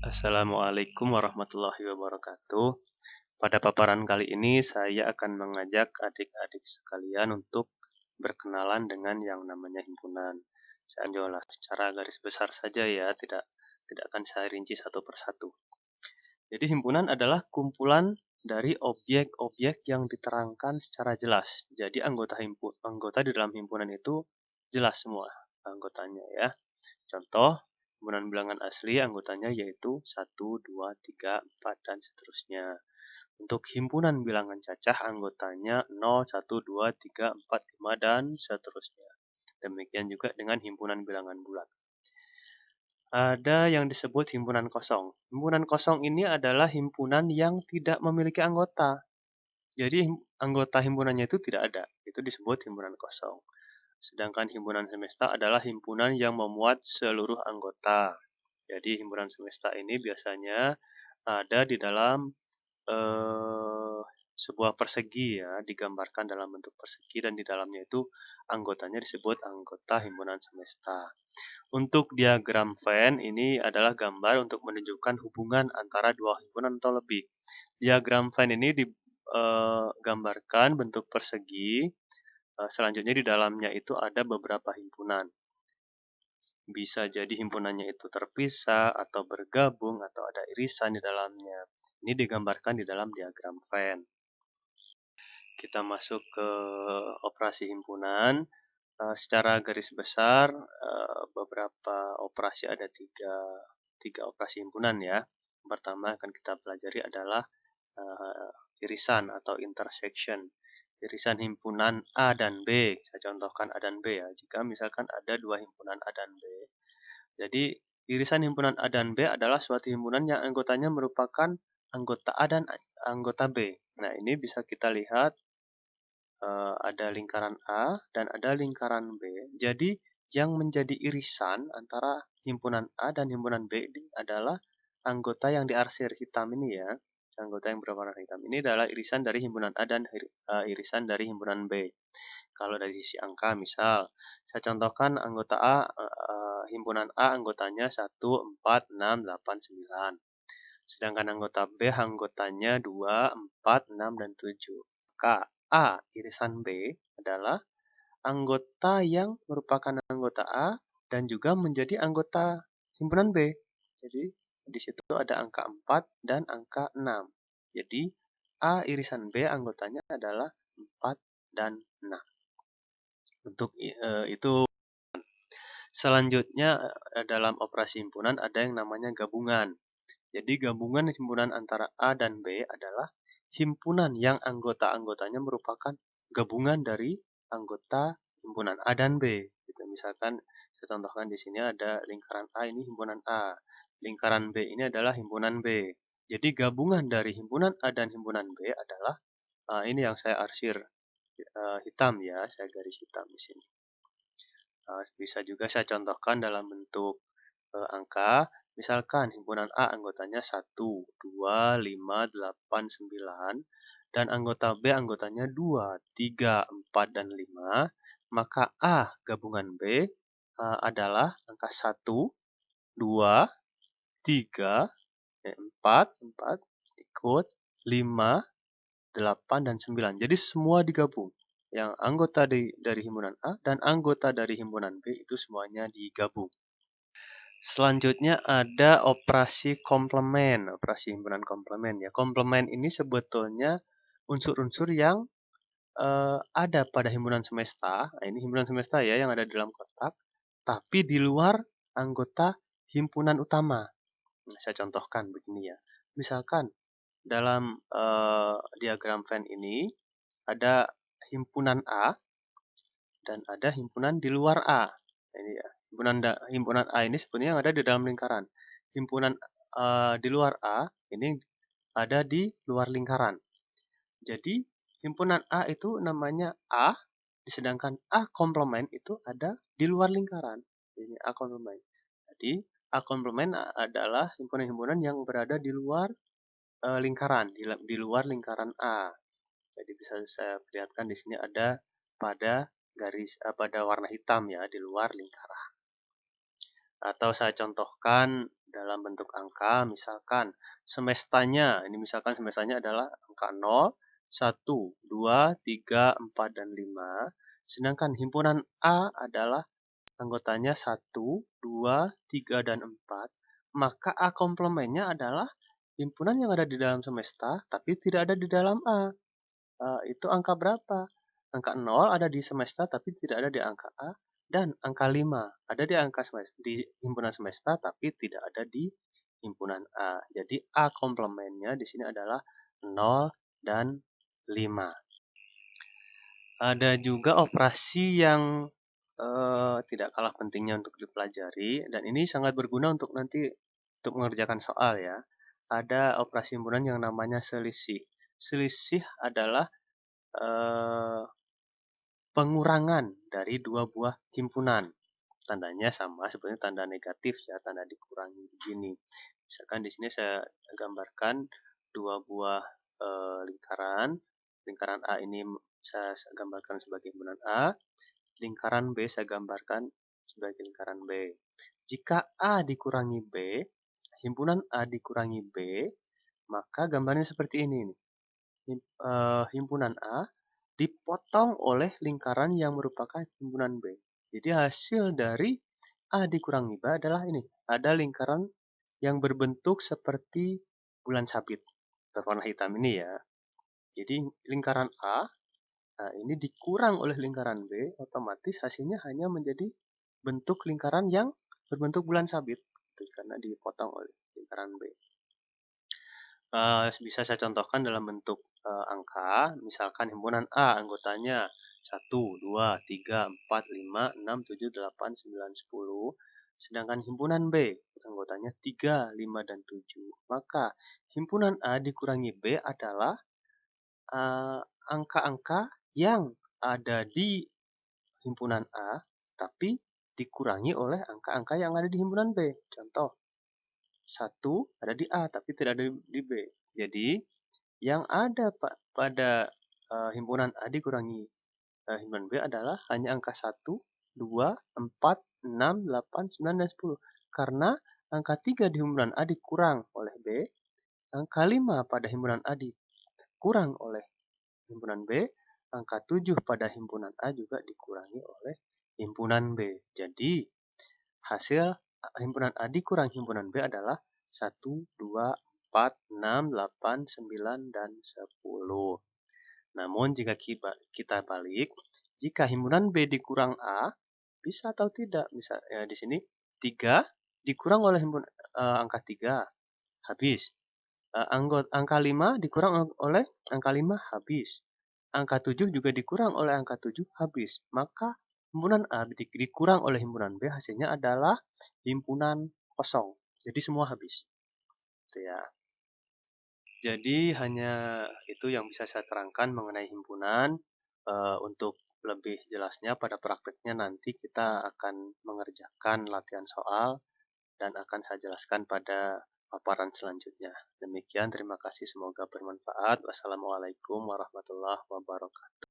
Assalamualaikum warahmatullahi wabarakatuh. Pada paparan kali ini saya akan mengajak adik-adik sekalian untuk berkenalan dengan yang namanya himpunan. Saya jelas secara garis besar saja ya, tidak akan saya rinci satu persatu. Jadi himpunan adalah kumpulan dari objek-objek yang diterangkan secara jelas. Jadi anggota di dalam himpunan itu jelas semua anggotanya ya. Contoh, himpunan bilangan asli anggotanya yaitu 1, 2, 3, 4, dan seterusnya. Untuk himpunan bilangan cacah anggotanya 0, 1, 2, 3, 4, 5, dan seterusnya. Demikian juga dengan himpunan bilangan bulat. Ada yang disebut himpunan kosong. Himpunan kosong ini adalah himpunan yang tidak memiliki anggota. Jadi anggota himpunannya itu tidak ada. Itu disebut himpunan kosong. Sedangkan himpunan semesta adalah himpunan yang memuat seluruh anggota. Jadi himpunan semesta ini biasanya ada di dalam sebuah persegi ya, digambarkan dalam bentuk persegi dan di dalamnya itu anggotanya disebut anggota himpunan semesta. Untuk diagram Venn ini adalah gambar untuk menunjukkan hubungan antara dua himpunan atau lebih. Diagram Venn ini digambarkan bentuk persegi. Selanjutnya di dalamnya itu ada beberapa himpunan. Bisa jadi himpunannya itu terpisah atau bergabung atau ada irisan di dalamnya. Ini digambarkan di dalam diagram Venn. Kita masuk ke operasi himpunan. Secara garis besar, beberapa operasi ada tiga operasi himpunan ya. Yang pertama akan kita pelajari adalah irisan atau intersection. Irisan himpunan A dan B. Saya contohkan A dan B ya. Jika misalkan ada dua himpunan A dan B. Jadi irisan himpunan A dan B adalah suatu himpunan yang anggotanya merupakan anggota A dan anggota B. Nah ini bisa kita lihat ada lingkaran A dan ada lingkaran B. Jadi yang menjadi irisan antara himpunan A dan himpunan B ini adalah anggota yang diarsir hitam ini ya. Anggota yang berwarna hitam ini adalah irisan dari himpunan A dan irisan dari himpunan B. Kalau dari sisi angka misal, saya contohkan anggota A, himpunan A anggotanya 1, 4, 6, 8, 9. Sedangkan anggota B anggotanya 2, 4, 6, dan 7. Maka A irisan B adalah anggota yang merupakan anggota A dan juga menjadi anggota himpunan B. Jadi di situ ada angka 4 dan angka 6. Jadi A irisan B anggotanya adalah 4 dan 6. Untuk itu selanjutnya dalam operasi himpunan ada yang namanya gabungan. Jadi gabungan himpunan antara A dan B adalah himpunan yang anggota-anggotanya merupakan gabungan dari anggota himpunan A dan B. Gitu. Misalkan saya contohkan di sini ada lingkaran A ini himpunan A, lingkaran B ini adalah himpunan B. Jadi gabungan dari himpunan A dan himpunan B adalah ini yang saya arsir hitam ya, saya garis hitam di sini. Bisa juga saya contohkan dalam bentuk angka. Misalkan himpunan A anggotanya 1, 2, 5, 8, 9, dan anggota B anggotanya 2, 3, 4, dan 5, maka A gabungan B adalah angka 1, 2, 3, 4, ikut, 5, 8, dan 9. Jadi semua digabung. Yang anggota dari himpunan A dan anggota dari himpunan B itu semuanya digabung. Selanjutnya ada operasi komplement, operasi himpunan komplement ya. Komplement ini sebetulnya unsur-unsur yang ada pada himpunan semesta. Nah, ini himpunan semesta ya yang ada di dalam kotak, tapi di luar anggota himpunan utama. Nah, saya contohkan begini ya. Misalkan dalam diagram Venn ini ada himpunan A dan ada himpunan di luar A. Ini ya. Himpunan A ini sebenarnya yang ada di dalam lingkaran. Himpunan di luar A ini ada di luar lingkaran. Jadi himpunan A itu namanya A, sedangkan A komplement itu ada di luar lingkaran. Ini A komplement. Jadi A komplement adalah himpunan-himpunan yang berada di luar lingkaran, di luar lingkaran A. Jadi bisa saya perlihatkan di sini ada pada pada warna hitam ya di luar lingkaran. Atau saya contohkan dalam bentuk angka, misalkan semestanya, ini misalkan semestanya adalah angka 0, 1, 2, 3, 4, dan 5. Sedangkan himpunan A adalah anggotanya 1, 2, 3, dan 4. Maka A komplemennya adalah himpunan yang ada di dalam semesta, tapi tidak ada di dalam A. Itu angka berapa? Angka 0 ada di semesta tapi tidak ada di angka A, dan angka 5 ada di di himpunan semesta tapi tidak ada di himpunan A. Jadi A komplemennya di sini adalah 0 dan 5. Ada juga operasi yang tidak kalah pentingnya untuk dipelajari, dan ini sangat berguna untuk nanti untuk mengerjakan soal ya. Ada operasi himpunan yang namanya selisih. Selisih adalah eh, pengurangan dari dua buah himpunan. Tandanya sama sebenarnya tanda negatif ya, tanda dikurangi begini. Misalkan di sini saya gambarkan dua buah lingkaran. Lingkaran A ini saya gambarkan sebagai himpunan A, lingkaran B saya gambarkan sebagai lingkaran B. Jika A dikurangi B, himpunan A dikurangi B, maka gambarnya seperti ini nih. Himpunan A dipotong oleh lingkaran yang merupakan himpunan B. Jadi hasil dari A dikurangi B adalah ini. Ada lingkaran yang berbentuk seperti bulan sabit berwarna hitam ini ya. Jadi lingkaran A, nah ini dikurang oleh lingkaran B, otomatis hasilnya hanya menjadi bentuk lingkaran yang berbentuk bulan sabit. Karena dipotong oleh lingkaran B. Bisa saya contohkan dalam bentuk angka, misalkan himpunan A anggotanya 1, 2, 3, 4, 5, 6, 7, 8, 9, 10. Sedangkan himpunan B anggotanya 3, 5, dan 7. Maka himpunan A dikurangi B adalah angka-angka yang ada di himpunan A, tapi dikurangi oleh angka-angka yang ada di himpunan B. Contoh, 1 ada di A tapi tidak ada di B. Jadi yang ada pada himpunan A dikurangi himpunan B adalah hanya angka 1, 2, 4, 6, 8, 9, dan 10. Karena angka 3 di himpunan A dikurang oleh B, angka 5 pada himpunan A dikurang oleh himpunan B, angka 7 pada himpunan A juga dikurangi oleh himpunan B. Jadi hasil himpunan A dikurang himpunan B adalah 1, 2, 4, 6, 8, 9, dan 10. Namun jika kita balik, jika himpunan B dikurang A, bisa atau tidak? Misalnya di sini 3 dikurang oleh angka 3, habis. Angka 5 dikurang oleh angka 5, habis. Angka 7 juga dikurang oleh angka 7, habis. Maka himpunan A dikurang oleh himpunan B, hasilnya adalah himpunan kosong. Jadi semua habis. Gitu ya. Jadi hanya itu yang bisa saya terangkan mengenai himpunan. Untuk lebih jelasnya pada prakteknya nanti kita akan mengerjakan latihan soal dan akan saya jelaskan pada paparan selanjutnya. Demikian, terima kasih, semoga bermanfaat. Wassalamualaikum warahmatullahi wabarakatuh.